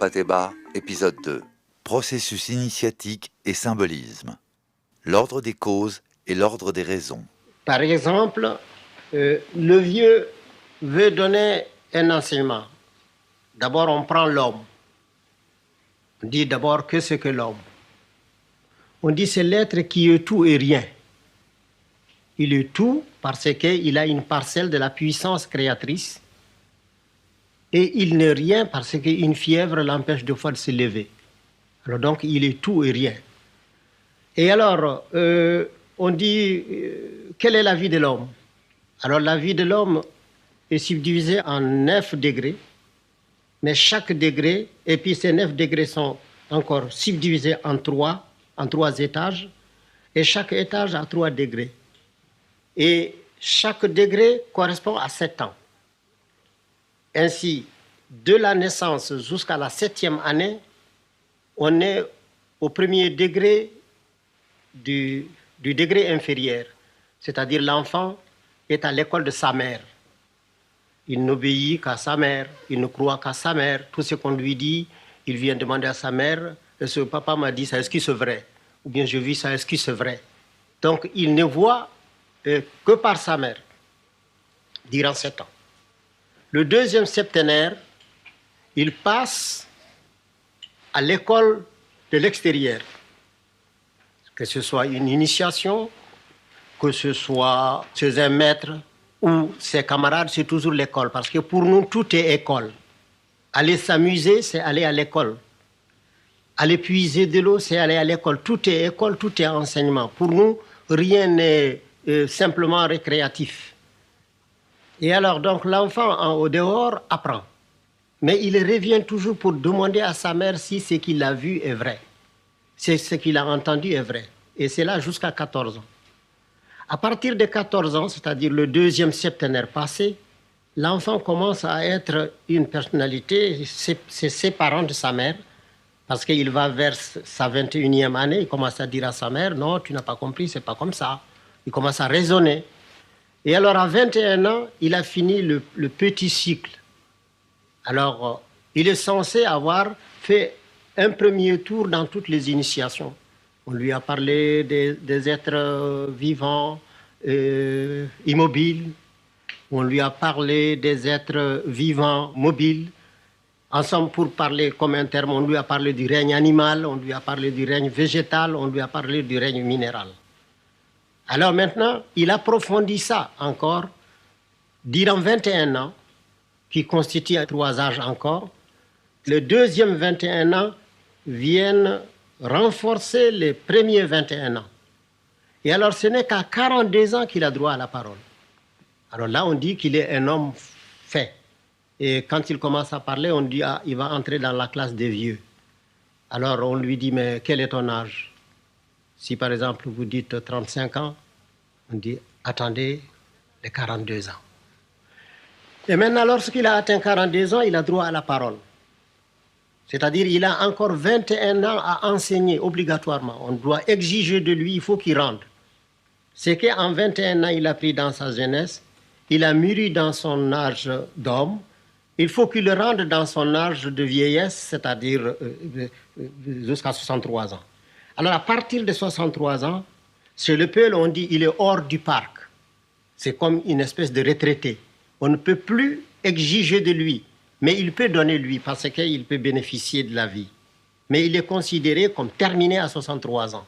Fateba, épisode 2. Processus initiatique et symbolisme. L'ordre des causes et l'ordre des raisons. Par exemple, le vieux veut donner un enseignement. D'abord, on prend l'homme. On dit d'abord que c'est que l'homme. On dit c'est l'être qui est tout et rien. Il est tout parce qu'il a une parcelle de la puissance créatrice et il n'est rien parce qu'une fièvre l'empêche de fois de se lever. Alors donc il est tout et rien. Et alors, on dit, quelle est la vie de l'homme? Alors la vie de l'homme est subdivisée en 9 degrés, mais chaque degré, et puis ces 9 degrés sont encore subdivisés en 3 étages, et chaque étage a 3 degrés. Et chaque degré correspond à 7 ans. Ainsi, de la naissance jusqu'à la 7e année, on est au premier degré du degré inférieur, c'est-à-dire l'enfant est à l'école de sa mère. Il n'obéit qu'à sa mère, il ne croit qu'à sa mère. Tout ce qu'on lui dit, il vient demander à sa mère, est-ce que papa m'a dit ça, est-ce que c'est vrai? Ou bien je vis ça, est-ce que c'est vrai? Donc il ne voit que par sa mère, durant 7 ans. Le deuxième septénaire, il passe à l'école de l'extérieur. Que ce soit une initiation, que ce soit chez un maître ou ses camarades, c'est toujours l'école. Parce que pour nous, tout est école. Aller s'amuser, c'est aller à l'école. Aller puiser de l'eau, c'est aller à l'école. Tout est école, tout est enseignement. Pour nous, rien n'est simplement récréatif. Et alors, donc, l'enfant au dehors apprend. Mais il revient toujours pour demander à sa mère si ce qu'il a vu est vrai. C'est ce qu'il a entendu est vrai. Et c'est là jusqu'à 14 ans. À partir de 14 ans, c'est-à-dire le deuxième septénaire passé, l'enfant commence à être une personnalité, c'est séparant de sa mère, parce qu'il va vers sa 21e année, il commence à dire à sa mère, non, tu n'as pas compris, c'est pas comme ça. Il commence à raisonner. Et alors à 21 ans, il a fini le petit cycle. Alors, il est censé avoir fait un premier tour dans toutes les initiations. On lui a parlé des êtres vivants, immobiles. On lui a parlé des êtres vivants, mobiles. Ensemble, pour parler comme un terme, on lui a parlé du règne animal, on lui a parlé du règne végétal, on lui a parlé du règne minéral. Alors maintenant, il approfondit ça encore, durant 21 ans, qui constitue 3 âges encore. Le deuxième 21 ans viennent renforcer les premiers 21 ans. Et alors, ce n'est qu'à 42 ans qu'il a droit à la parole. Alors là, on dit qu'il est un homme fait. Et quand il commence à parler, on dit il va entrer dans la classe des vieux. Alors, on lui dit, mais quel est ton âge? Si, par exemple, vous dites 35 ans, on dit, attendez les 42 ans. Et maintenant, lorsqu'il a atteint 42 ans, il a droit à la parole. C'est-à-dire il a encore 21 ans à enseigner obligatoirement. On doit exiger de lui, il faut qu'il rende. C'est qu'en 21 ans, il a pris dans sa jeunesse, il a mûri dans son âge d'homme, il faut qu'il le rende dans son âge de vieillesse, c'est-à-dire jusqu'à 63 ans. Alors à partir de 63 ans, chez le peuple, on dit il est hors du parc. C'est comme une espèce de retraité. On ne peut plus exiger de lui. Mais il peut donner lui parce qu'il peut bénéficier de la vie. Mais il est considéré comme terminé à 63 ans.